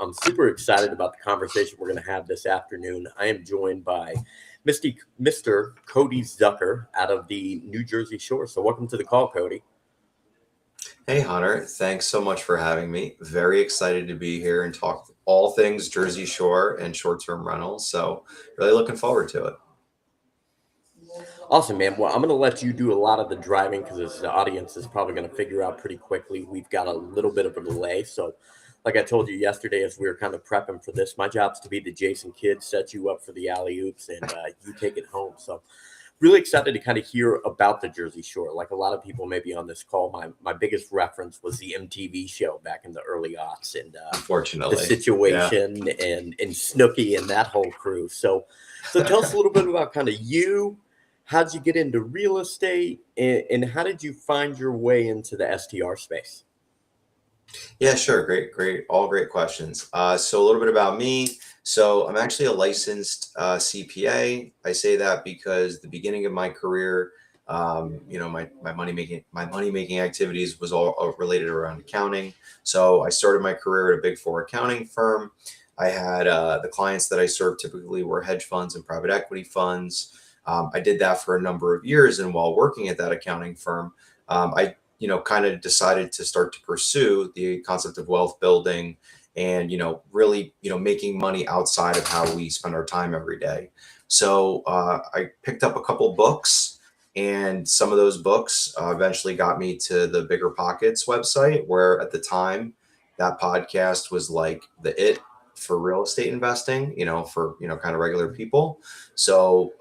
I'm super excited about the conversation we're going to have this afternoon. I am joined by Mr. Cody Zucker out of the New Jersey Shore. So welcome to the call, Cody. Hey, Hunter. Thanks so much for having me. Very excited to be here and talk all things Jersey Shore and short-term rentals. So really looking forward to it. Awesome, man. Well, I'm going to let you do a lot of the driving because the audience is probably going to figure out pretty quickly. We've got a little bit of a delay. So like I told you yesterday as we were kind of prepping for this, my job's to be the Jason kid, set you up for the alley-oops, and you take it home. So really excited to kind of hear about the Jersey Shore. Like a lot of people maybe on this call, my biggest reference was the MTV show back in the early aughts and unfortunately, the situation and Snooki and that whole crew. So tell us a little bit about kind of you. How'd you get into real estate, and how did you find your way into the STR space? Yeah, sure. Great. All great questions. So a little bit about me. So I'm actually a licensed CPA. I say that because the beginning of my career, my money making activities was all related around accounting. So I started my career at a Big Four accounting firm. I had the clients that I served typically were hedge funds and private equity funds. I did that for a number of years, and while working at that accounting firm, I kind of decided to start to pursue the concept of wealth building and, really, making money outside of how we spend our time every day. So I picked up a couple books, and some of those books eventually got me to the 𝗵𝗃𝗄 website, where at the time that podcast was like the it for real estate investing, for, kind of regular people. So,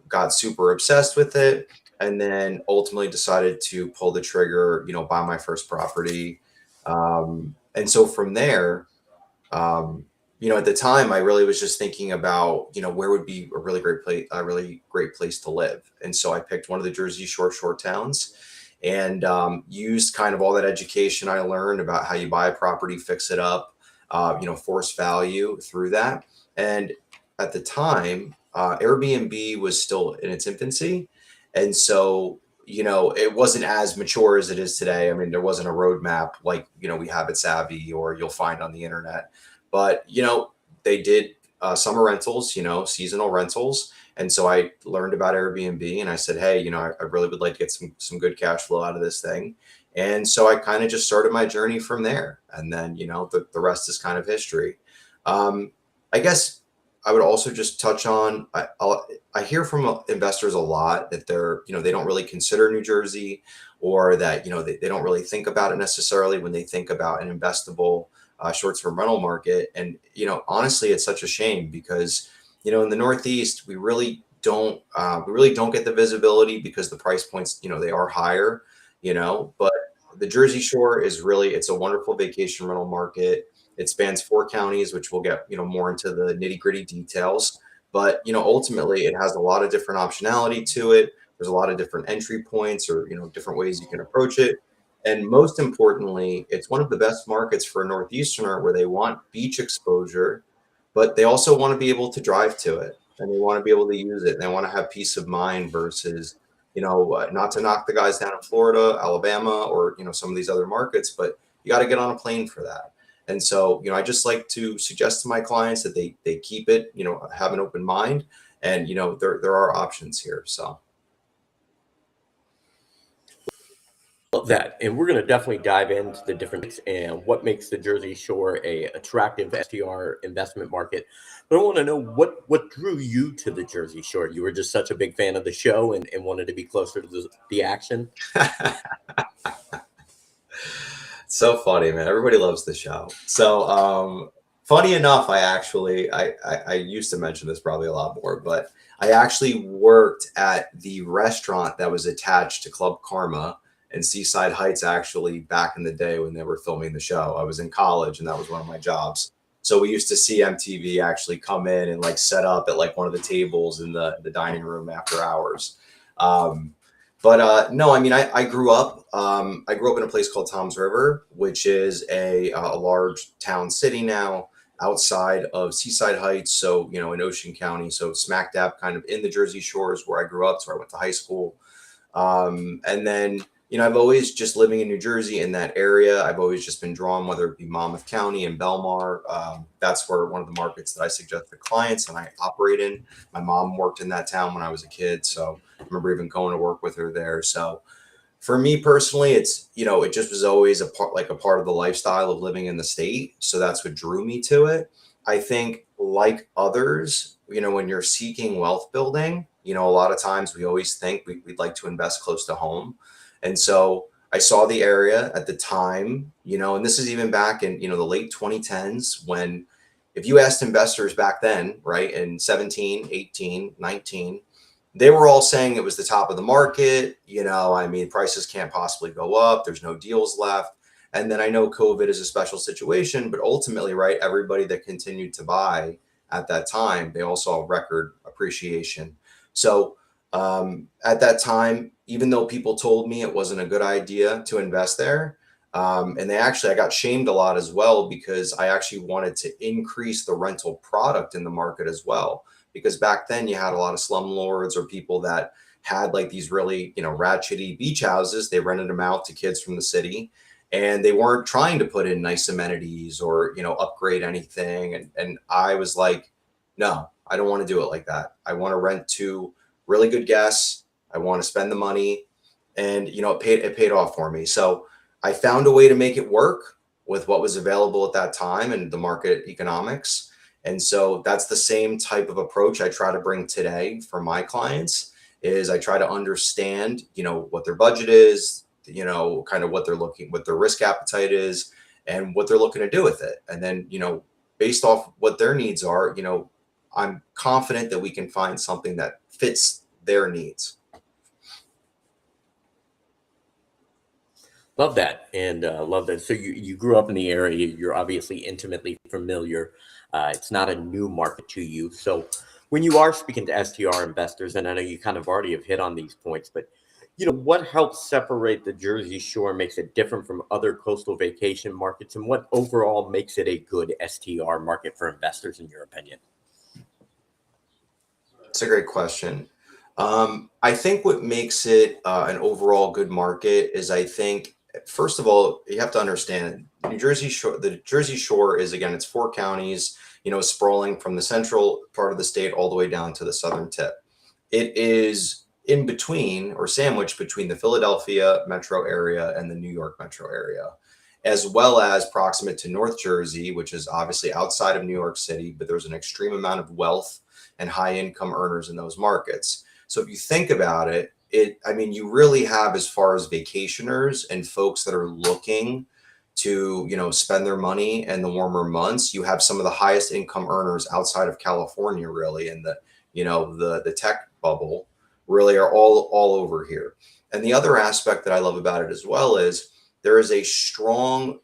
got super obsessed with it. And then ultimately decided to pull the trigger, buy my first property. And so from there, at the time, I really was just thinking about, where would be a really great place to live. And so I picked one of the Jersey Shore towns and used kind of all that education I learned about how you buy a property, fix it up, force value through that. And at the time, Airbnb was still in its infancy. And so, it wasn't as mature as it is today. I mean, there wasn't a roadmap like, we have at 𝗪𝗵𝗲𝗇 or you'll find on the internet. But, they did summer rentals, seasonal rentals. And so I learned about Airbnb and I said, hey, I really would like to get some good cash flow out of this thing. And so I kind of just started my journey from there. And then, the rest is kind of history. I guess I would also just touch on, I hear from investors a lot that they don't really consider New Jersey, or that, they don't really think about it necessarily when they think about an investable short-term rental market. And, honestly, it's such a shame because, in the Northeast, we really don't get the visibility because the price points, they are higher, but the Jersey Shore is really, it's a wonderful vacation rental market. It spans 4 counties, which we'll get, more into the nitty-gritty details. But, ultimately, it has a lot of different optionality to it. There's a lot of different entry points or, different ways you can approach it. And most importantly, it's one of the best markets for a Northeasterner where they want beach exposure, but they also want to be able to drive to it and they want to be able to use it. And they want to have peace of mind versus, not to knock the guys down in Florida, Alabama, or, some of these other markets, but you got to get on a plane for that. And so, I just like to suggest to my clients that they keep it, have an open mind, and, there are options here. So. Love that. And we're going to definitely dive into the difference and what makes the Jersey Shore a attractive STR investment market. But I want to know what drew you to the Jersey Shore. You were just such a big fan of the show and wanted to be closer to the action. So funny, man. Everybody loves the show. So funny enough, I used to mention this probably a lot more, but I actually worked at the restaurant that was attached to Club Karma in Seaside Heights, actually, back in the day when they were filming the show. I was in college and that was one of my jobs. So we used to see MTV actually come in and like set up at like one of the tables in the dining room after hours. But no, I mean, I grew up in a place called Toms River, which is a large town city now outside of Seaside Heights. So, in Ocean County, so smack dab kind of in the Jersey Shores where I grew up. So I went to high school. And then, I've always just living in New Jersey in that area. I've always just been drawn, whether it be Monmouth County and Belmar. That's where one of the markets that I suggest to clients and I operate in. My mom worked in that town when I was a kid, so I remember even going to work with her there. So for me personally, it's, it just was always a part of the lifestyle of living in the state. So that's what drew me to it. I think like others, when you're seeking wealth building, a lot of times we always think we'd like to invest close to home. And so I saw the area at the time, and this is even back in, the late 2010s, when if you asked investors back then, right, in 17, 18, 19, they were all saying it was the top of the market. Prices can't possibly go up. There's no deals left. And then I know COVID is a special situation, but ultimately, right, everybody that continued to buy at that time, they all saw record appreciation. So at that time, even though people told me it wasn't a good idea to invest there, and I got shamed a lot as well, because I actually wanted to increase the rental product in the market as well. Because back then you had a lot of slumlords or people that had like these really, ratchety beach houses. They rented them out to kids from the city, and they weren't trying to put in nice amenities or, upgrade anything. And I was like, no, I don't want to do it like that. I want to rent to really good guests. I want to spend the money, and, it paid off for me. So I found a way to make it work with what was available at that time and the market economics. And so that's the same type of approach I try to bring today for my clients. Is I try to understand, what their budget is, kind of what their risk appetite is, and what they're looking to do with it. And then, based off what their needs are, I'm confident that we can find something that fits their needs. Love that. And love that. So you grew up in the area. You're obviously intimately familiar. It's not a new market to you. So when you are speaking to STR investors, and I know you kind of already have hit on these points, but what helps separate the Jersey Shore, makes it different from other coastal vacation markets, and what overall makes it a good STR market for investors, in your opinion? It's a great question. I think what makes it an overall good market is, I think, first of all, you have to understand the Jersey Shore is, again, it's 4 counties, sprawling from the central part of the state all the way down to the southern tip. It is in between, or sandwiched between, the Philadelphia metro area and the New York metro area, as well as proximate to North Jersey, which is obviously outside of New York City, but there's an extreme amount of wealth and high income earners in those markets. So if you think about it, you really have, as far as vacationers and folks that are looking to, spend their money in the warmer months, you have some of the highest income earners outside of California, really, and the tech bubble really are all over here. And the other aspect that I love about it as well is there is a strong,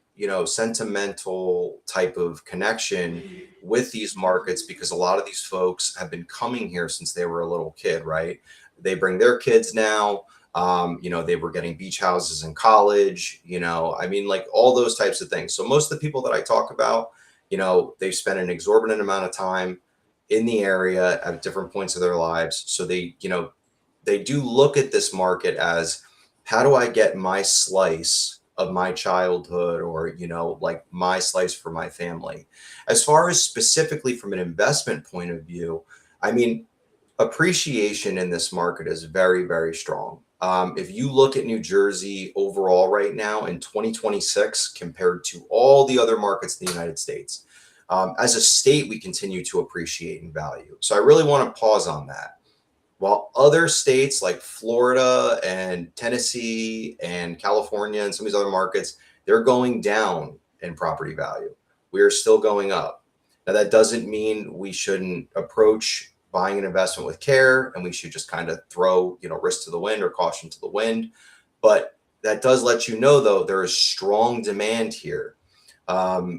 sentimental type of connection with these markets, because a lot of these folks have been coming here since they were a little kid, right? They bring their kids now. They were getting beach houses in college, like all those types of things. So most of the people that I talk about, they've spent an exorbitant amount of time in the area at different points of their lives. So they do look at this market as, how do I get my slice of my childhood, or, like my slice for my family? As far as specifically from an investment point of view, appreciation in this market is very, very strong. If you look at New Jersey overall right now in 2026, compared to all the other markets in the United States, as a state, we continue to appreciate in value. So I really want to pause on that. While other states like Florida and Tennessee and California and some of these other markets, they're going down in property value, we are still going up. Now, that doesn't mean we shouldn't approach buying an investment with care, and we should just kind of throw, risk to the wind or caution to the wind. But that does let you know, though, there is strong demand here.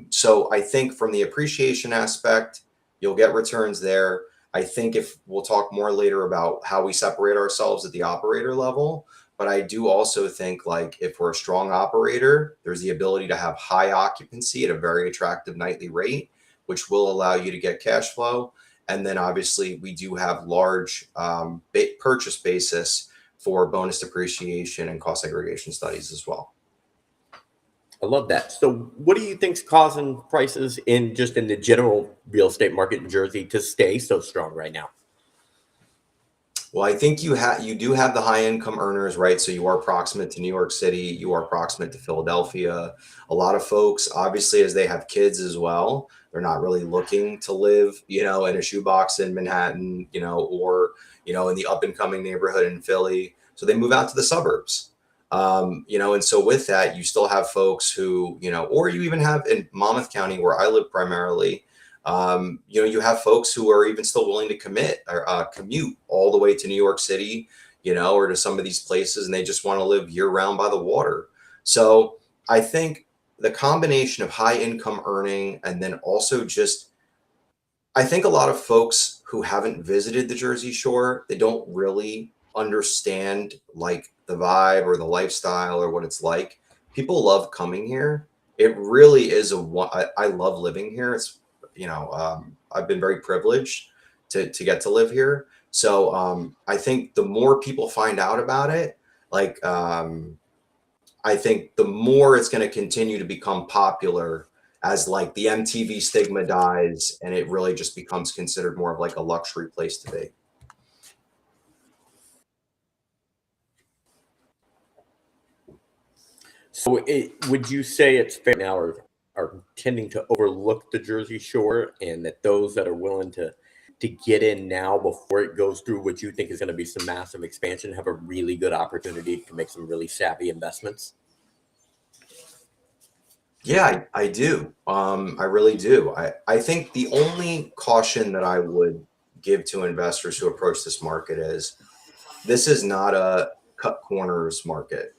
So I think from the appreciation aspect, you'll get returns there. I think we'll talk more later about how we separate ourselves at the operator level, but I do also think, like, if we're a strong operator, there's the ability to have high occupancy at a very attractive nightly rate, which will allow you to get cash flow. And then obviously we do have large purchase basis for bonus depreciation and cost segregation studies as well. I love that. So what do you think's causing prices in the general real estate market in Jersey to stay so strong right now? Well, I think you do have the high income earners, right? So you are proximate to New York City, you are proximate to Philadelphia. A lot of folks, obviously, as they have kids as well, they're not really looking to live, in a shoebox in Manhattan, or, in the up and coming neighborhood in Philly. So they move out to the suburbs. And so with that, you still have folks who, or you even have in Monmouth County, where I live primarily, you have folks who are even still willing to commute all the way to New York City, or to some of these places, and they just want to live year round by the water. So I think the combination of high income earning, and then also I think a lot of folks who haven't visited the Jersey Shore, they don't really understand like the vibe or the lifestyle or what it's like. People love coming here. It really is I love living here. It's, I've been very privileged to get to live here. So I think the more people find out about it, I think the more it's going to continue to become popular as like the MTV stigma dies, and it really just becomes considered more of like a luxury place to be. So would you say it's fair now are tending to overlook the Jersey Shore, and that those that are willing to get in now before it goes through what you think is going to be some massive expansion have a really good opportunity to make some really savvy investments? Yeah, I do. I really do. I think the only caution that I would give to investors who approach this market is this is not a cut corners market.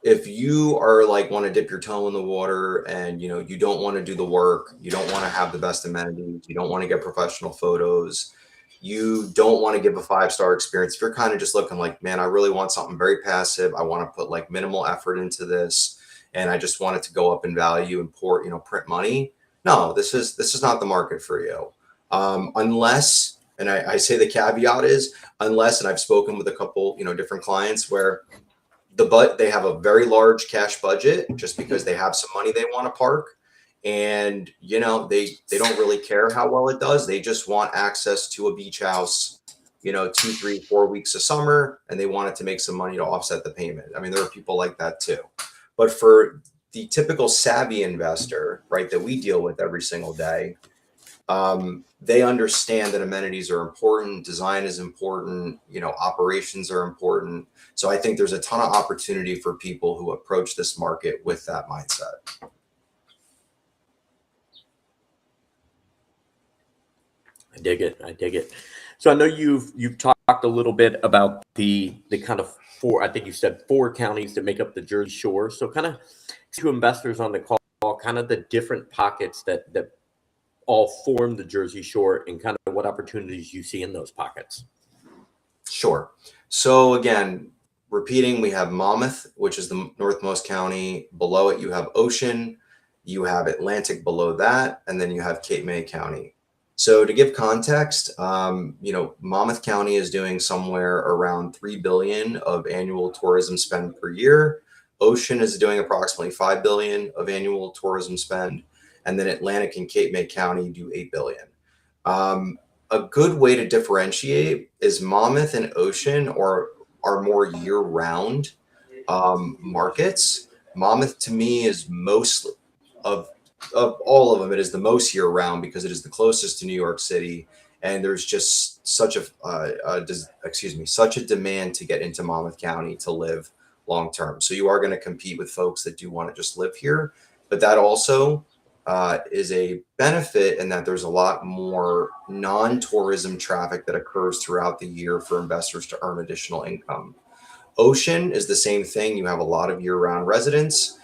If you are like want to dip your toe in the water and you don't want to do the work, you don't want to have the best amenities, you don't want to get professional photos, you don't want to give a 5-star experience, if you're kind of just looking like, man, I really want something very passive, I want to put like minimal effort into this, and I just want it to go up in value and print money, no, this is not the market for you. Unless, and I say the caveat is unless, and I've spoken with a couple different clients where they have a very large cash budget just because they have some money they want to park, and they don't really care how well it does. They just want access to a beach house 2, 3, 4 weeks of summer, and they want it to make some money to offset the payment. I mean, there are people like that too. But for the typical savvy investor, right, that we deal with every single day, they understand that amenities are important, design is important, operations are important. So I think there's a ton of opportunity for people who approach this market with that mindset. I dig it. I dig it. So I know you've talked a little bit about the kind of I think you said 4 counties that make up the Jersey Shore. So kind of to investors on the call, kind of the different pockets that all form the Jersey Shore, and kind of what opportunities you see in those pockets. Sure. So again, repeating, we have Monmouth, which is the northmost county. Below it, you have Ocean, you have Atlantic below that, and then you have Cape May County. So to give context, Monmouth County is doing somewhere around $3 billion of annual tourism spend per year. Ocean is doing approximately $5 billion of annual tourism spend. And then Atlantic and Cape May County do $8 billion. A good way to differentiate is Monmouth and Ocean are more year-round markets. Monmouth, to me, is mostly of all of them, it is the most year-round because it is the closest to New York City, and there's just such a demand to get into Monmouth County to live long-term. So you are going to compete with folks that do want to just live here, but that also is a benefit in that there's a lot more non-tourism traffic that occurs throughout the year for investors to earn additional income. Ocean is the same thing. You have a lot of year-round residents.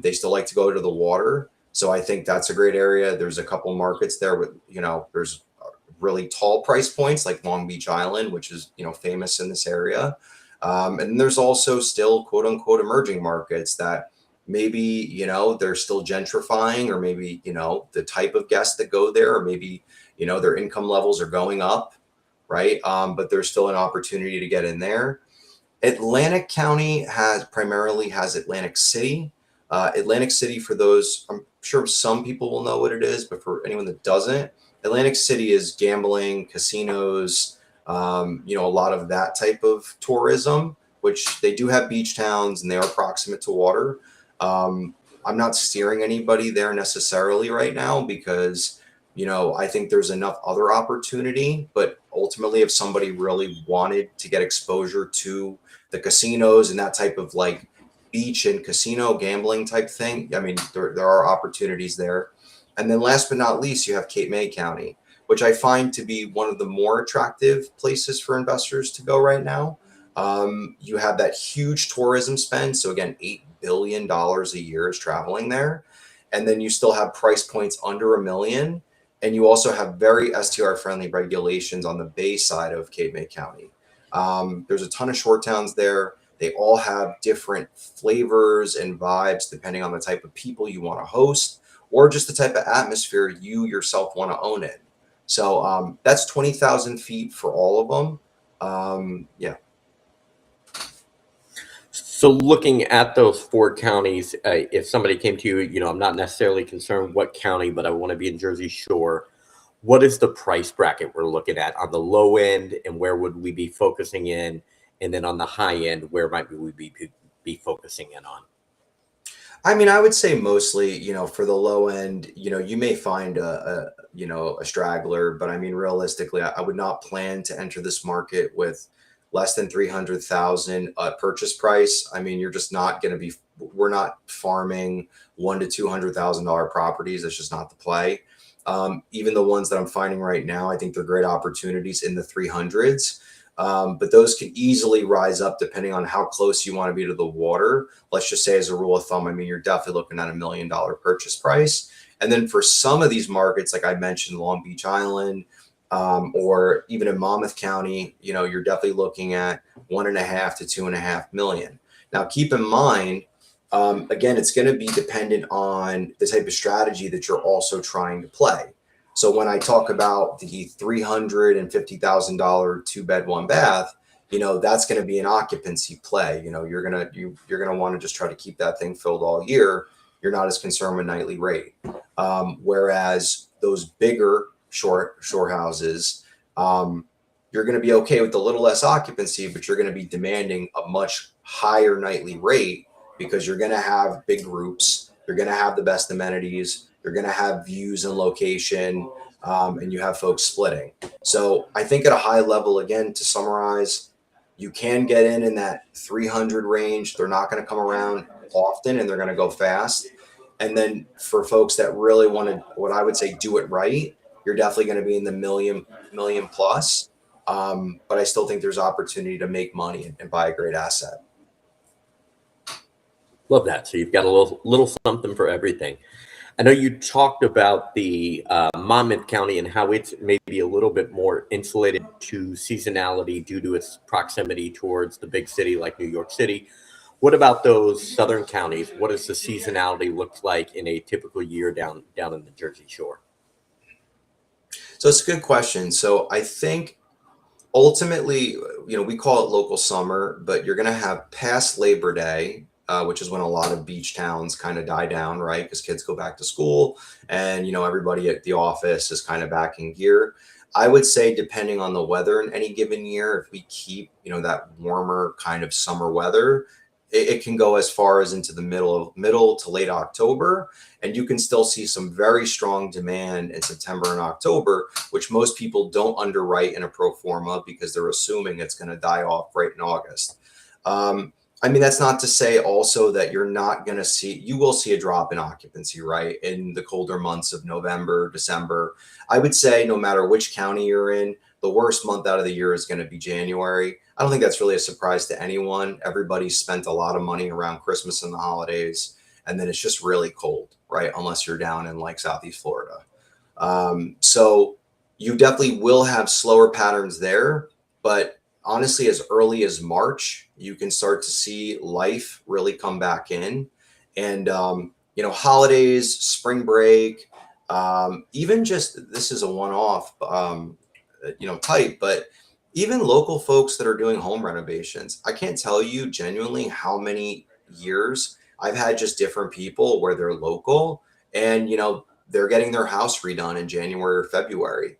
They still like to go to the water. So I think that's a great area. There's a couple markets there with, there's really tall price points like Long Beach Island, which is, famous in this area. And there's also still quote unquote emerging markets that maybe, they're still gentrifying, or maybe, the type of guests that go there, or maybe, their income levels are going up, right? But there's still an opportunity to get in there. Atlantic County primarily has Atlantic City. Atlantic City, for those, I'm sure some people will know what it is, but for anyone that doesn't, Atlantic City is gambling, casinos, a lot of that type of tourism, which they do have beach towns and they are proximate to water. I'm not steering anybody there necessarily right now because, I think there's enough other opportunity, but ultimately if somebody really wanted to get exposure to the casinos and that type of like beach and casino gambling type thing, I mean, there are opportunities there. And then last but not least, you have Cape May County, which I find to be one of the more attractive places for investors to go right now. You have that huge tourism spend. So again, $8 billion a year is traveling there. And then you still have price points under $1 million. And you also have very STR friendly regulations on the bay side of Cape May County. There's a ton of short towns there. They all have different flavors and vibes depending on the type of people you want to host or just the type of atmosphere you yourself want to own it. So that's 20,000 feet for all of them. Yeah. So looking at those 4 counties, if somebody came to you, I'm not necessarily concerned what county, but I want to be in Jersey Shore. What is the price bracket we're looking at on the low end, and where would we be focusing in? And then on the high end, where might we be focusing in on? I mean, I would say mostly, for the low end, you may find a straggler, but I mean, realistically, I would not plan to enter this market with less than 300,000 purchase price. I mean, you're just not going to be, we're not farming $100,000 to $200,000 properties. That's just not the play. Even the ones that I'm finding right now, I think they're great opportunities in the 300s. But those can easily rise up depending on how close you want to be to the water. Let's just say as a rule of thumb, I mean, you're definitely looking at $1 million purchase price. And then for some of these markets, like I mentioned, Long Beach Island, or even in Monmouth County, you're definitely looking at 1.5 to 2.5 million. Now, keep in mind, again, it's going to be dependent on the type of strategy that you're also trying to play. So when I talk about the $350,000 2-bed 1-bath, that's going to be an occupancy play. You're gonna want to just try to keep that thing filled all year. You're not as concerned with nightly rate. Whereas those bigger shore houses, you're going to be okay with a little less occupancy, but you're going to be demanding a much higher nightly rate because you're going to have big groups. You're going to have the best amenities. You're going to have views and location, and you have folks splitting. So I think at a high level, again, to summarize, you can get in that 300 range. They're not going to come around often and they're going to go fast. And then for folks that really want to, what I would say, do it right, you're definitely going to be in the million plus. But I still think there's opportunity to make money and buy a great asset. Love that. So you've got a little something for everything. I know you talked about the Monmouth County and how it's maybe a little bit more insulated to seasonality due to its proximity towards the big city like New York City. What about those southern counties? What does the seasonality look like in a typical year down in the Jersey Shore? So it's a good question. So I think ultimately, we call it local summer, but you're going to have past Labor Day, which is when a lot of beach towns kind of die down, right? Because kids go back to school and, everybody at the office is kind of back in gear. I would say depending on the weather in any given year, if we keep, that warmer kind of summer weather, it can go as far as into the middle to late October. And you can still see some very strong demand in September and October, which most people don't underwrite in a pro forma because they're assuming it's going to die off right in August. I mean, that's not to say also that you will see a drop in occupancy, right? In the colder months of November, December. I would say no matter which county you're in, the worst month out of the year is going to be January. I don't think that's really a surprise to anyone. Everybody spent a lot of money around Christmas and the holidays, and then it's just really cold, right? Unless you're down in like Southeast Florida. So you definitely will have slower patterns there, but honestly, as early as March, you can start to see life really come back in. And, holidays, spring break, even just, this is a one-off, type, but even local folks that are doing home renovations, I can't tell you genuinely how many years I've had just different people where they're local and, they're getting their house redone in January or February.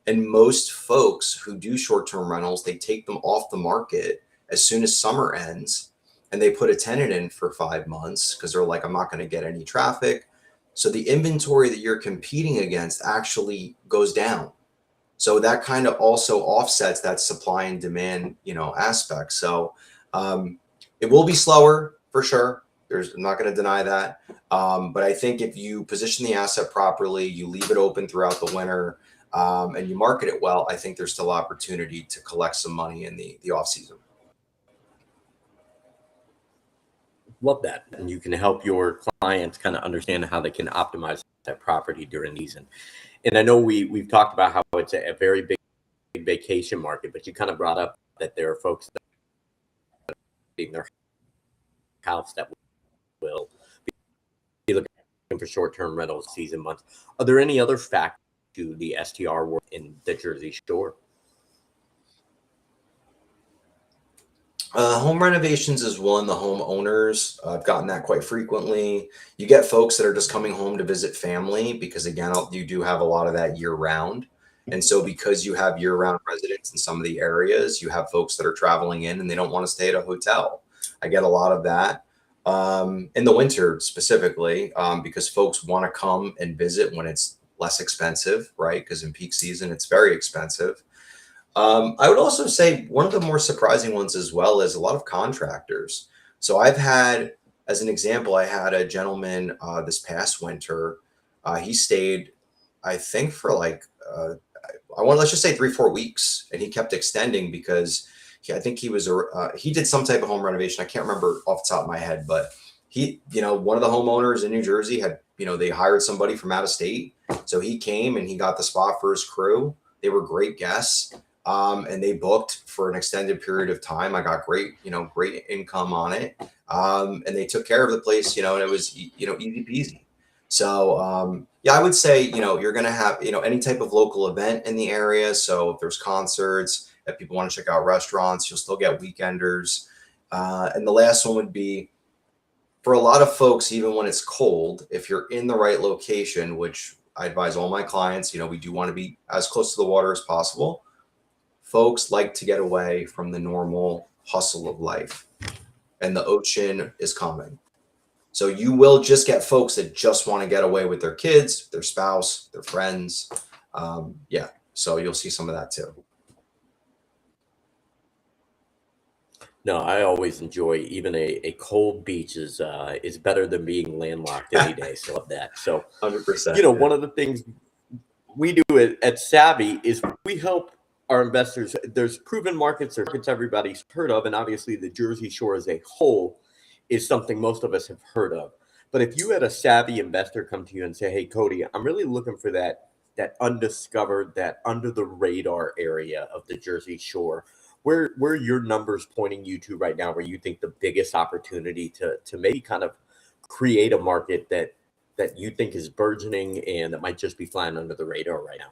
And most folks who do short-term rentals, they take them off the market as soon as summer ends and they put a tenant in for 5 months because they're like, I'm not going to get any traffic. So the inventory that you're competing against actually goes down. So that kind of also offsets that supply and demand, aspect. So it will be slower for sure. I'm not going to deny that. But I think if you position the asset properly, you leave it open throughout the winter, and you market it well, I think there's still opportunity to collect some money in the off season. Love that. And you can help your clients kind of understand how they can optimize that property during the season. And I know we've talked about how it's a very big vacation market, but you kind of brought up that there are folks that in their house that will be looking for short-term rentals season months. Are there any other factors to the STR world in the Jersey Shore? Home renovations is one. The homeowners, I've gotten that quite frequently. You get folks that are just coming home to visit family because, again, you do have a lot of that year round. And so because you have year round residents in some of the areas, you have folks that are traveling in and they don't want to stay at a hotel. I get a lot of that in the winter specifically, because folks want to come and visit when it's less expensive, right? Because in peak season, it's very expensive. I would also say one of the more surprising ones as well is a lot of contractors. So I've had, as an example, I had a gentleman this past winter. He stayed, I think, for like, let's just say 3-4 weeks, and he kept extending because I think he did some type of home renovation. I can't remember off the top of my head, but he, one of the homeowners in New Jersey had, they hired somebody from out of state. So he came and he got the spot for his crew. They were great guests. And they booked for an extended period of time. I got great income on it. And they took care of the place, and it was, easy peasy. So, yeah, I would say, you're going to have, any type of local event in the area. So if there's concerts, if people want to check out restaurants, you'll still get weekenders. And the last one would be for a lot of folks, even when it's cold, if you're in the right location, which I advise all my clients, we do want to be as close to the water as possible. Folks like to get away from the normal hustle of life, and the ocean is coming. So you will just get folks that just want to get away with their kids, their spouse, their friends. Yeah, so you'll see some of that too. No, I always enjoy even a cold beach is better than being landlocked any day. So love that. So 100%. One of the things we do at 𝗏𝗏𝗄𝗏 is we help our investors. There's proven markets or markets everybody's heard of, and obviously the Jersey Shore as a whole is something most of us have heard of. But if you had a savvy investor come to you and say, hey, Cody, I'm really looking for that undiscovered, that under the radar area of the Jersey Shore, where are your numbers pointing you to right now, where you think the biggest opportunity to maybe kind of create a market that you think is burgeoning and that might just be flying under the radar right now?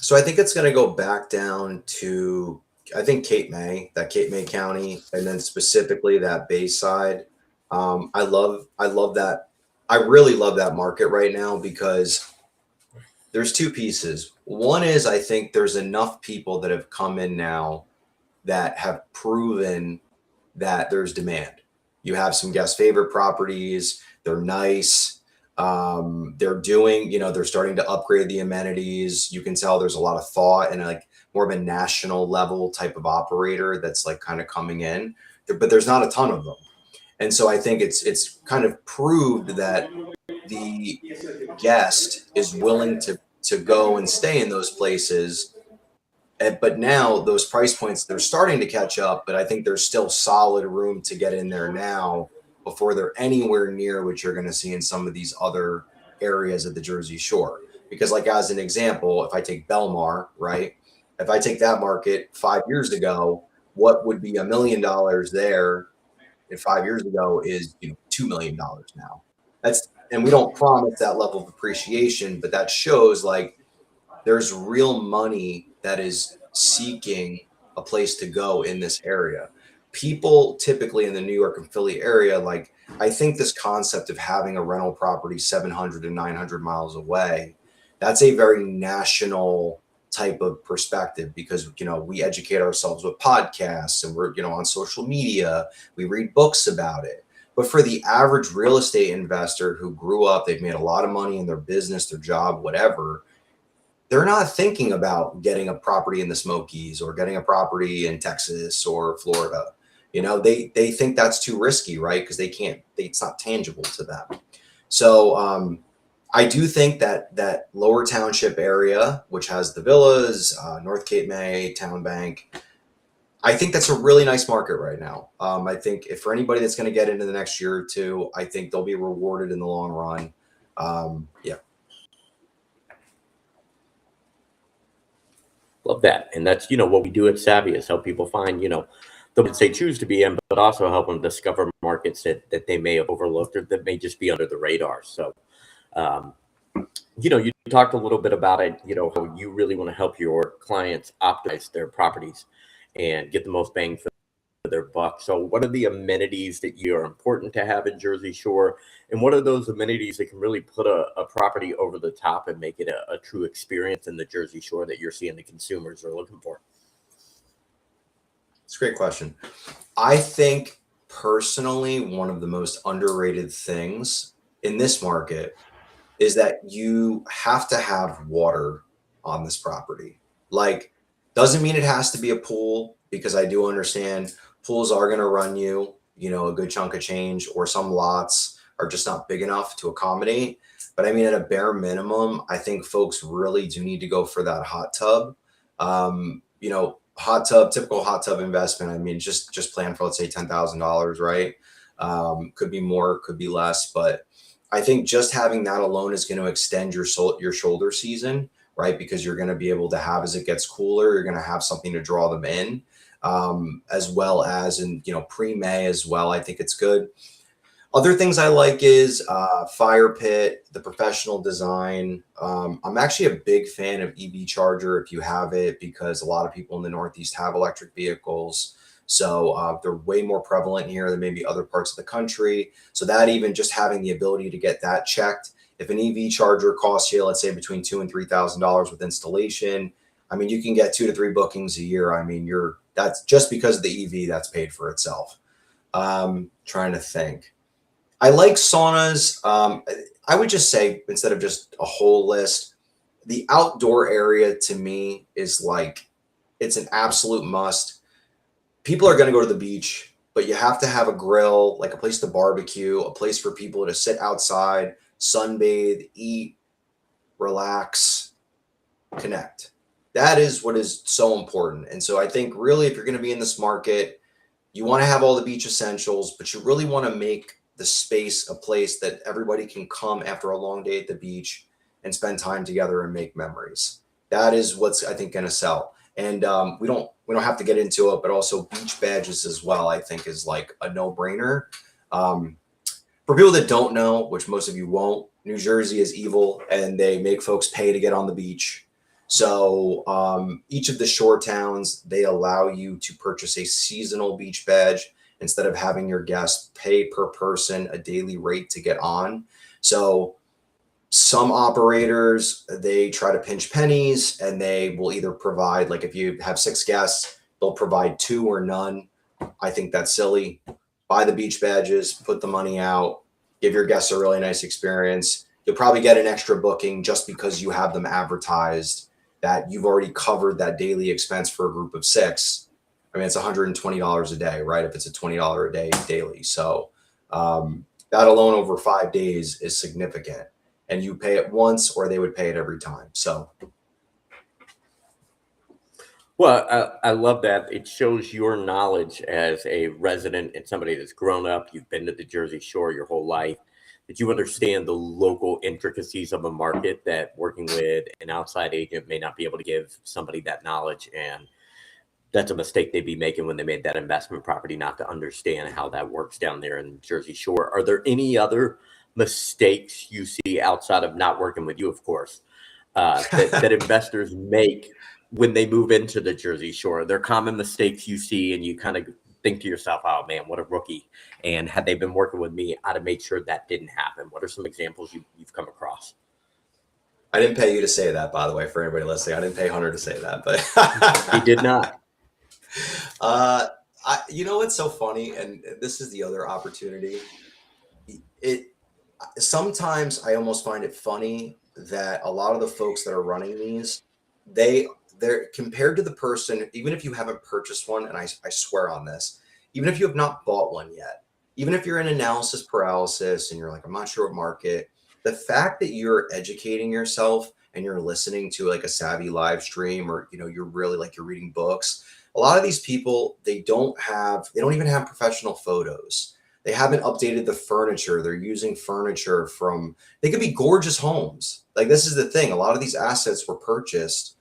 So I think it's going to go back down to, I think that 𝗏𝗵𝗄 County, and then specifically that Bayside. I love that. I really love that market right now because there's two pieces. One is I think there's enough people that have come in now that have proven that there's demand. You have some guest favorite properties. They're nice. They're doing, they're starting to upgrade the amenities. You can tell there's a lot of thought and like more of a national level type of operator that's like kind of coming in, but there's not a ton of them. And so I think it's kind of proved that the guest is willing to go and stay in those places. But now those price points, they're starting to catch up, but I think there's still solid room to get in there now before they're anywhere near what you're going to see in some of these other areas of the Jersey Shore. Because like, as an example, if I take Belmar, right? If I take that market 5 years ago, what would be $1 million there and 5 years ago is $2 million now. And we don't promise that level of appreciation, but that shows like there's real money that is seeking a place to go in this area. People typically in the New York and Philly area, like, I think this concept of having a rental property 700 to 900 miles away, that's a very national type of perspective, because, you know, we educate ourselves with podcasts and we're, you know, on social media, we read books about it. But for the average real estate investor who grew up, they've made a lot of money in their business, their job, whatever, they're not thinking about getting a property in the Smokies or getting a property in Texas or Florida. You know, they think that's too risky, right? Because it's not tangible to them. So I do think that lower township area, which has the villas, North Cape May, Town Bank, I think that's a really nice market right now. I think if for anybody that's going to get into the next year or two, I think they'll be rewarded in the long run. Yeah. Love that. And that's, you know, what we do at 𝗬𝗵𝗄 is help people find, you know, the ones they choose to be in, but also help them discover markets that they may have overlooked or that may just be under the radar. So, you know, you talked a little bit about it, you know, how you really want to help your clients optimize their properties and get the most bang for their buck. So what are the amenities that you are important to have in Jersey Shore? And what are those amenities that can really put a property over the top and make it a true experience in the Jersey Shore that you're seeing the consumers are looking for? It's a great question. I think personally, one of the most underrated things in this market is that you have to have water on this property. Like, doesn't mean it has to be a pool, because I do understand pools are going to run you, you know, a good chunk of change, or some lots are just not big enough to accommodate. But I mean, at a bare minimum, I think folks really do need to go for that hot tub. You know, hot tub, typical hot tub investment. I mean, just plan for, let's say, $10,000, right? Could be more, could be less, but I think just having that alone is going to extend your shoulder season, right? Because you're going to be able to have, as it gets cooler, you're going to have something to draw them in, as well as in, you know, pre-May as well. I think it's good. Other things I like is fire pit, the professional design. I'm actually a big fan of EV charger if you have it, because a lot of people in the Northeast have electric vehicles. So they're way more prevalent here than maybe other parts of the country. So that, even just having the ability to get that checked, if an EV charger costs you, let's say, between $2,000 and $3,000 with installation, I mean, you can get 2 to 3 bookings a year. I mean, that's just because of the EV, that's paid for itself. Trying to think. I like saunas. I would just say, instead of just a whole list, the outdoor area to me is like, it's an absolute must. People are going to go to the beach, but you have to have a grill, like a place to barbecue, a place for people to sit outside, sunbathe, eat, relax, connect. That is what is so important. And so I think really, if you're going to be in this market, you want to have all the beach essentials, but you really want to make the space a place that everybody can come after a long day at the beach and spend time together and make memories. That is what's, I think, going to sell. And we don't have to get into it, but also beach badges as well, I think, is like a no-brainer. For people that don't know, which most of you won't, New Jersey is evil and they make folks pay to get on the beach. So each of the shore towns, they allow you to purchase a seasonal beach badge instead of having your guests pay per person a daily rate to get on. So some operators, they try to pinch pennies, and they will either provide, like if you have 6 guests, they'll provide 2 or none. I think that's silly. Buy the beach badges, put the money out, give your guests a really nice experience. You'll probably get an extra booking just because you have them advertised, that you've already covered that daily expense for a group of 6. I mean, it's $120 a day, right? If it's a $20 a day daily. So that alone over 5 days is significant. And you pay it once, or they would pay it every time. So. Well, I love that. It shows your knowledge as a resident and somebody that's grown up. You've been to the Jersey Shore your whole life, that you understand the local intricacies of a market that working with an outside agent may not be able to give somebody that knowledge. And that's a mistake they'd be making when they made that investment property, not to understand how that works down there in Jersey Shore. Are there any other mistakes you see outside of not working with you, of course, that investors make when they move into the Jersey Shore? They're common mistakes you see, and you kind of think to yourself, oh man, what a rookie. And had they been working with me, I'd have made sure that didn't happen. What are some examples you've come across? I didn't pay you to say that, by the way, for anybody listening. I didn't pay Hunter to say that, but He did not. You know what's so funny, and this is the other opportunity. Sometimes I almost find it funny that a lot of the folks that are running these, they're compared to the person, even if you haven't purchased one, and I swear on this, even if you have not bought one yet, even if you're in analysis paralysis and you're like, I'm not sure what market, the fact that you're educating yourself and you're listening to like a savvy live stream, or you're really like you're reading books. A lot of these people, they don't even have professional photos. They haven't updated the furniture. They're using furniture they could be gorgeous homes. Like, this is the thing. A lot of these assets were purchased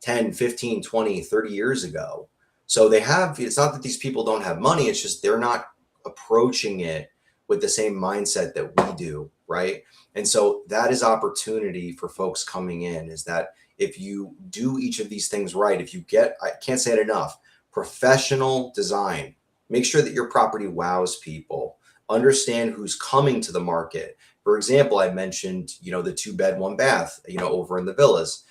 10, 15, 20, 30 years ago. So it's not that these people don't have money. It's just they're not approaching it with the same mindset that we do, right? And so that is opportunity for folks coming in, is that if you do each of these things right, if you get, I can't say it enough, professional design, make sure that your property wows people, understand who's coming to the market. For example, I mentioned, the 2-bed, 1-bath, over in the villas.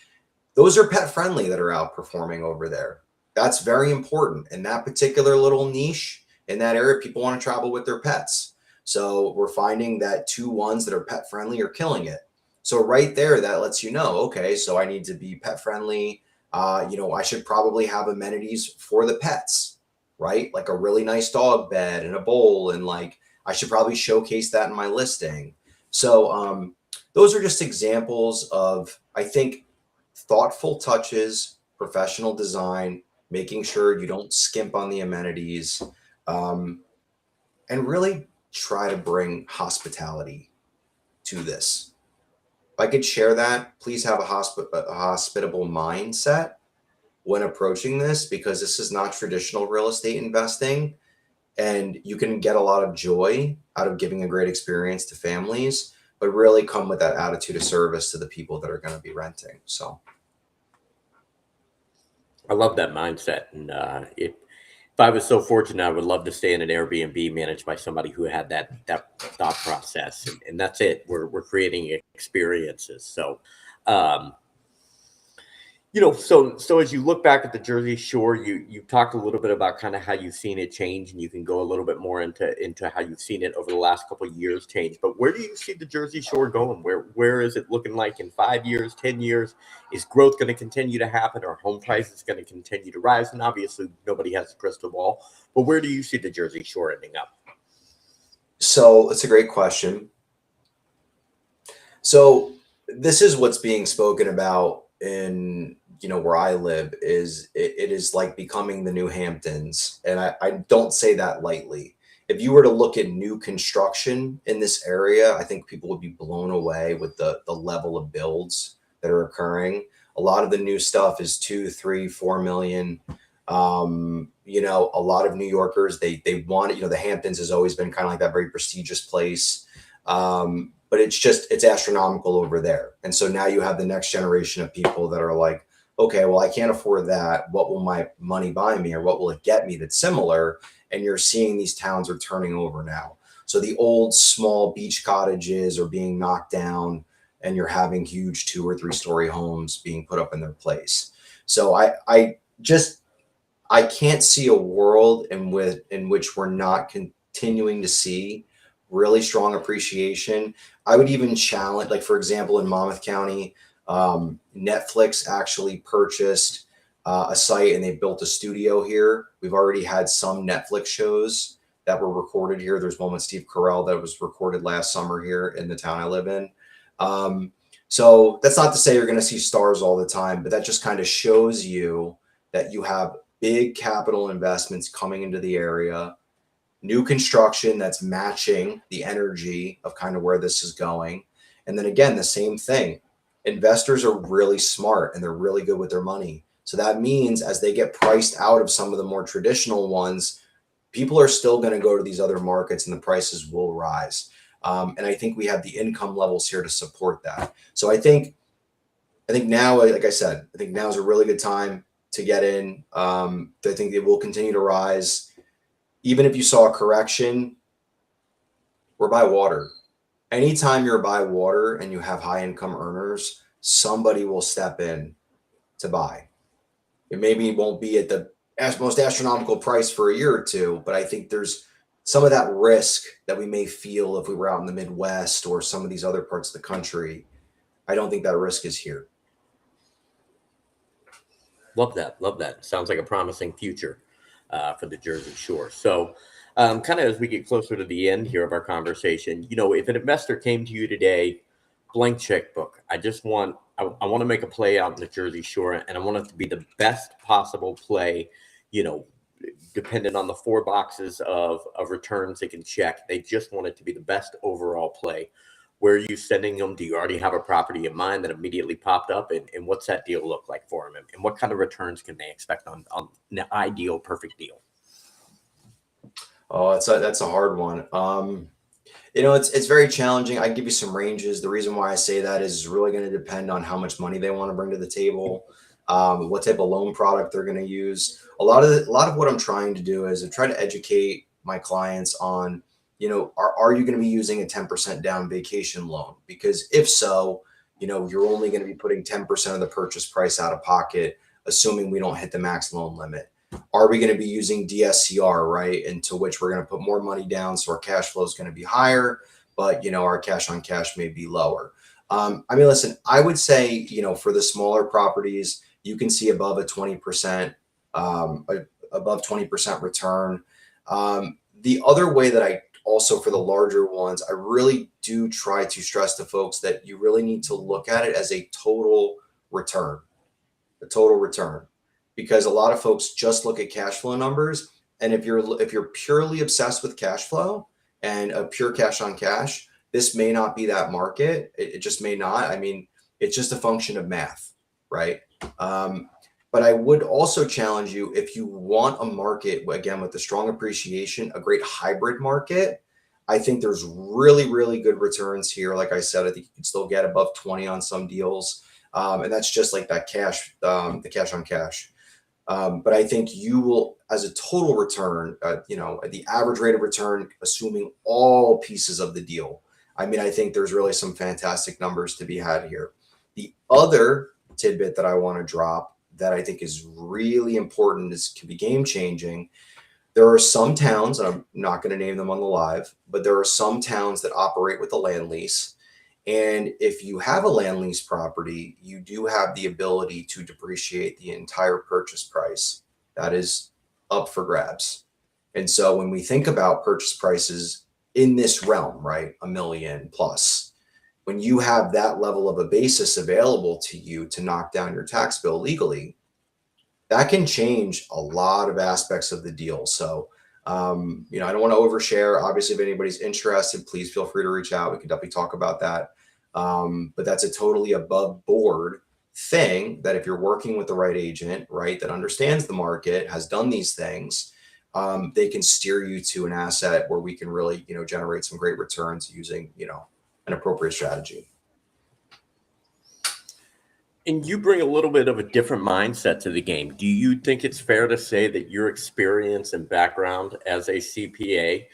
Those are pet friendly that are outperforming over there. That's very important. In that particular little niche in that area, people want to travel with their pets. So we're finding that 2 ones that are pet friendly are killing it. So right there, that lets you know, okay, so I need to be pet friendly. I should probably have amenities for the pets, right? Like a really nice dog bed and a bowl. And like, I should probably showcase that in my listing. So those are just examples of, I think, thoughtful touches, professional design, making sure you don't skimp on the amenities, and really try to bring hospitality to this. If I could share that, please have a hospitable mindset when approaching this, because this is not traditional real estate investing, and you can get a lot of joy out of giving a great experience to families, but really come with that attitude of service to the people that are going to be renting. So I love that mindset. And if I was so fortunate, I would love to stay in an Airbnb managed by somebody who had that thought process. And that's it. We're creating experiences. So, so as you look back at the Jersey Shore, you talked a little bit about kind of how you've seen it change, and you can go a little bit more into how you've seen it over the last couple of years change. But where do you see the Jersey Shore going? Where is it looking like in 5 years, 10 years? Is growth going to continue to happen? Are home prices going to continue to rise? And obviously, nobody has a crystal ball. But where do you see the Jersey Shore ending up? So it's a great question. So this is what's being spoken about in where I live. It is like becoming the New Hamptons, and I don't say that lightly. If you were to look at new construction in this area, I think people would be blown away with the level of builds that are occurring. A lot of the new stuff is 2, 3, 4 million. A lot of New Yorkers, they want it. The Hamptons has always been kind of like that very prestigious place. But it's astronomical over there. And so now you have the next generation of people that are like, okay, well, I can't afford that. What will my money buy me, or what will it get me that's similar? And you're seeing these towns are turning over now. So the old small beach cottages are being knocked down, and you're having huge 2 or 3 story homes being put up in their place. So I can't see a world in which we're not continuing to see really strong appreciation. I would even challenge, like, for example, in Monmouth County, Netflix actually purchased a site, and they built a studio here. We've already had some Netflix shows that were recorded here. There's one with Steve Carell that was recorded last summer here in the town I live in. So that's not to say you're going to see stars all the time, but that just kind of shows you that you have big capital investments coming into the area, new construction that's matching the energy of kind of where this is going. And then again, the same thing. Investors are really smart, and they're really good with their money. So that means as they get priced out of some of the more traditional ones, people are still going to go to these other markets, and the prices will rise. And I think we have the income levels here to support that. So I think I think now, like I said, I think now is a really good time to get in. I think it will continue to rise. Even if you saw a correction, we're by water. Anytime you're by water and you have high income earners, somebody will step in to buy. It maybe won't be at the most astronomical price for a year or two, but I think there's some of that risk that we may feel if we were out in the Midwest or some of these other parts of the country. I don't think that risk is here. Love that. Love that. Sounds like a promising future for the Jersey Shore. So kind of as we get closer to the end here of our conversation, you know, if an investor came to you today, blank checkbook, I want to make a play out in the Jersey Shore, and I want it to be the best possible play, you know, dependent on the 4 boxes of returns they can check. They just want it to be the best overall play. Where are you sending them? Do you already have a property in mind that immediately popped up? And what's that deal look like for them? And what kind of returns can they expect on the ideal perfect deal? Oh, that's a hard one. You know, it's very challenging. I give you some ranges. The reason why I say that is really going to depend on how much money they want to bring to the table, what type of loan product they're going to use. A lot of what I'm trying to do is I try to educate my clients on, you know, are you going to be using a 10% down vacation loan? Because if so, you know, you're only going to be putting 10% of the purchase price out of pocket, assuming we don't hit the max loan limit. Are we going to be using DSCR, right? Into which we're going to put more money down, so our cash flow is going to be higher, but, you know, our cash on cash may be lower. I mean, listen, I would say, you know, for the smaller properties, you can see above a 20%, above 20% return. The other way that I also, for the larger ones, I really do try to stress to folks that you really need to look at it as a total return, because a lot of folks just look at cash flow numbers. And if you're purely obsessed with cash flow and a pure cash on cash, this may not be that market. It just may not. I mean, it's just a function of math, right? But I would also challenge you, if you want a market, again, with the strong appreciation, a great hybrid market, I think there's really, really good returns here. Like I said, I think you can still get above 20 on some deals. And that's just like that cash, the cash on cash. But I think you will, as a total return, you know, the average rate of return, assuming all pieces of the deal, I mean, I think there's really some fantastic numbers to be had here. The other tidbit that I want to drop that I think is really important, can be game changing. There are some towns, and I'm not going to name them on the live, but there are some towns that operate with a land lease. And if you have a land lease property, you do have the ability to depreciate the entire purchase price. That is up for grabs. And so when we think about purchase prices in this realm, right, $1 million plus, when you have that level of a basis available to you to knock down your tax bill legally, that can change a lot of aspects of the deal. So, you know, I don't want to overshare. Obviously, if anybody's interested, please feel free to reach out. We can definitely talk about that. But that's a totally above board thing that if you're working with the right agent, right, that understands the market, has done these things, they can steer you to an asset where we can really, you know, generate some great returns using, you know, an appropriate strategy. And you bring a little bit of a different mindset to the game. Do you think it's fair to say that your experience and background as a CPA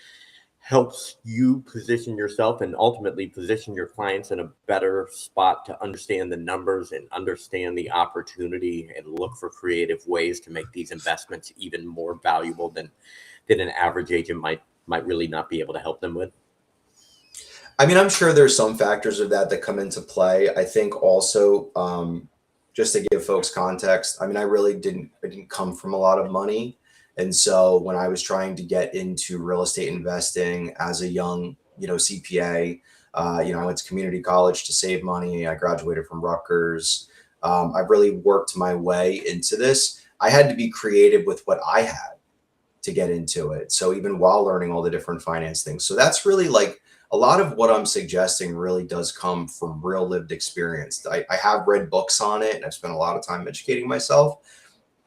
helps you position yourself and ultimately position your clients in a better spot to understand the numbers and understand the opportunity and look for creative ways to make these investments even more valuable than an average agent might really not be able to help them with? I mean, I'm sure there's some factors of that come into play. I think also, just to give folks context, I mean, I didn't come from a lot of money. And so when I was trying to get into real estate investing as a young, you know, CPA, you know, I went to community college to save money. I graduated from Rutgers. I've really worked my way into this. I had to be creative with what I had to get into it. So even while learning all the different finance things. So that's really like, a lot of what I'm suggesting really does come from real lived experience. I have read books on it and I've spent a lot of time educating myself,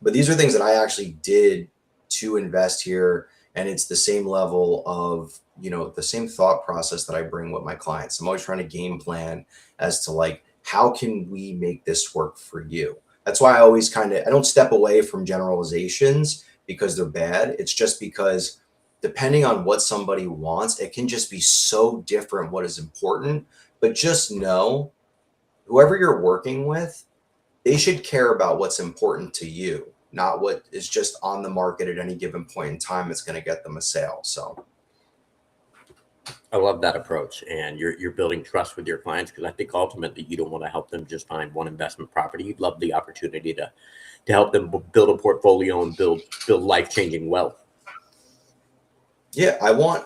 but these are things that I actually did to invest here. And it's the same level of, you know, the same thought process that I bring with my clients. I'm always trying to game plan as to like, how can we make this work for you? That's why I always I don't step away from generalizations because they're bad. It's just because depending on what somebody wants, it can just be so different what is important. But just know, whoever you're working with, they should care about what's important to you, not what is just on the market at any given point in time that's going to get them a sale. So I love that approach, and you're building trust with your clients, because I think ultimately you don't want to help them just find one investment property. You'd love the opportunity to help them build a portfolio and build life-changing wealth. Yeah, I want,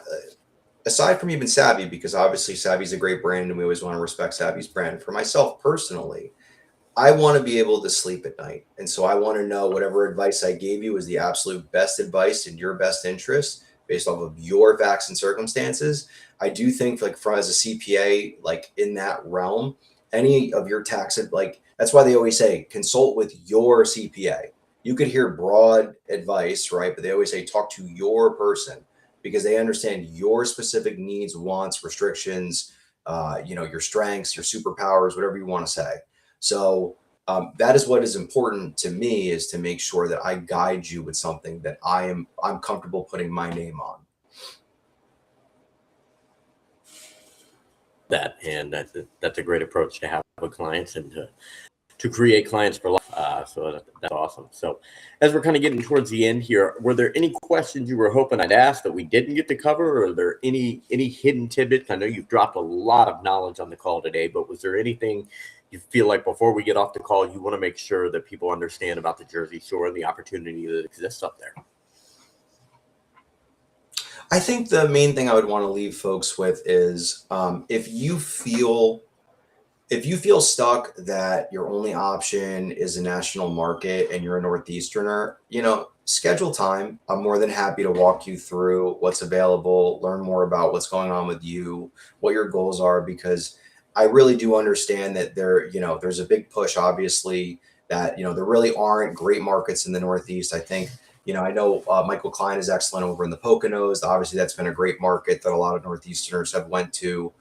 aside from even 𝗏𝗏𝘄, because obviously 𝗏𝗏𝘄's a great brand and we always want to respect 𝗏𝗏𝘄's brand. For myself personally, I want to be able to sleep at night. And so I want to know whatever advice I gave you is the absolute best advice in your best interest based off of your facts and circumstances. I do think, like, as a CPA, like in that realm, any of your tax, like, that's why they always say consult with your CPA. You could hear broad advice, right? But they always say talk to your person, because they understand your specific needs, wants, restrictions, your strengths, your superpowers, whatever you want to say. So that is what is important to me, is to make sure that I guide you with something that I'm comfortable putting my name on. That's a great approach to have with clients, and to create clients for life. So that's awesome. So as we're kind of getting towards the end here, were there any questions you were hoping I'd ask that we didn't get to cover? Or are there any hidden tidbits? I know you've dropped a lot of knowledge on the call today, but was there anything you feel like before we get off the call, you want to make sure that people understand about the Jersey Shore and the opportunity that exists up there? I think the main thing I would want to leave folks with is if you feel stuck that your only option is a national market and you're a Northeasterner, schedule time. I'm more than happy to walk you through what's available, learn more about what's going on with you, what your goals are, because I really do understand that there's a big push, obviously, that, there really aren't great markets in the Northeast. I think, I know Michael Klein is excellent over in the Poconos. Obviously, that's been a great market that a lot of Northeasterners have went to,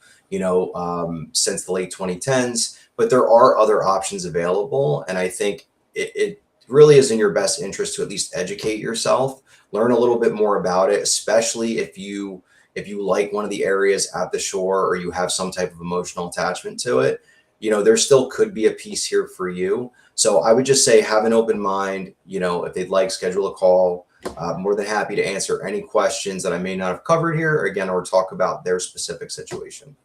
since the late 2010s. But there are other options available. And I think it really is in your best interest to at least educate yourself, learn a little bit more about it, especially if you like one of the areas at the shore, or you have some type of emotional attachment to it. There still could be a piece here for you. So I would just say, have an open mind. If they'd like, schedule a call. More than happy to answer any questions that I may not have covered here, again, or talk about their specific situation.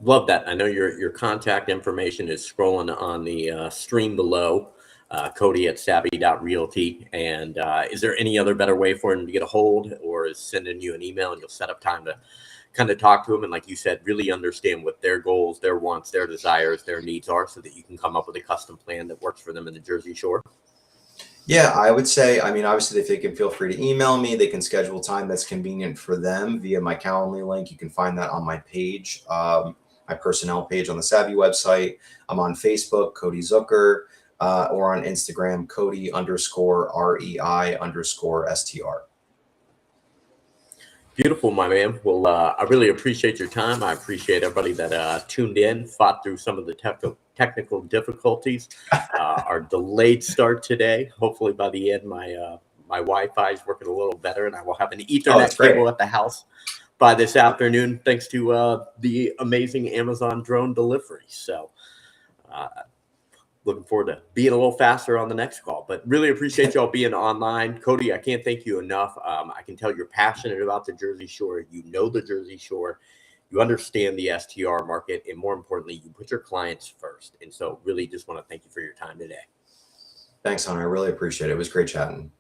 Love that. I know your contact information is scrolling on the stream below. Cody at 𝗏𝗏𝘄. And is there any other better way for him to get a hold, or is sending you an email and you'll set up time to kind of talk to him and, like you said, really understand what their goals, their wants, their desires, their needs are, so that you can come up with a custom plan that works for them in the Jersey Shore? Yeah, I would say, obviously, if they can, feel free to email me. They can schedule time that's convenient for them via my Calendly link. You can find that on my page, my personnel page on the 𝗏𝗏𝘄 website. I'm on Facebook, Cody Zucker, or on Instagram, Cody_REI_STR. Beautiful, my man. Well, I really appreciate your time. I appreciate everybody that tuned in, fought through some of the technical difficulties. Our delayed start today. Hopefully by the end, my Wi-Fi is working a little better, and I will have an Ethernet cable at the house by this afternoon, thanks to the amazing Amazon drone delivery. So looking forward to being a little faster on the next call, but really appreciate y'all being online. Cody, I can't thank you enough. I can tell you're passionate about the Jersey Shore. You know the Jersey Shore. You understand the STR market, and more importantly, you put your clients first. And so really just want to thank you for your time today. Thanks, Hunter. I really appreciate it. It was great chatting.